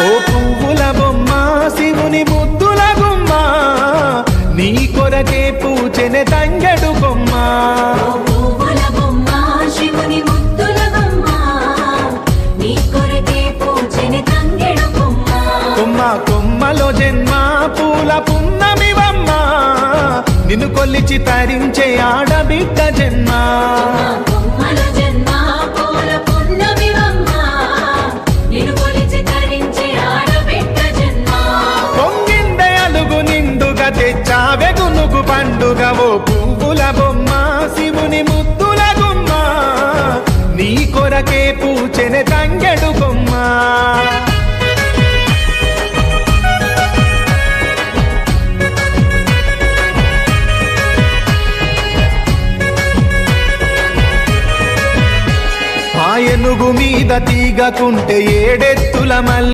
ఓ పువ్వుల బొమ్మ శివుని ముద్దుల గుమ్మ నీ కొరకే పూచెనే తంగెడు కొమ్మ కొమ్మ కొమ్మలో జన్మ పూల పున్నమివమ్మ నిన్ను కొల్లిచి తరించే ఆడబిడ్డ జన్మ పొంగిందే అలుగు నిండుగా తెచ్చావె గునుగు పండుగ ఓ పువ్వుల బొమ్మ శివుని ముద్దుల గుమ్మ నీ కొరకే పూచెనే తంగెడు కొమ్మ ఏనుగు మీద తీగకుంటే ఏడెత్తుల మల్ల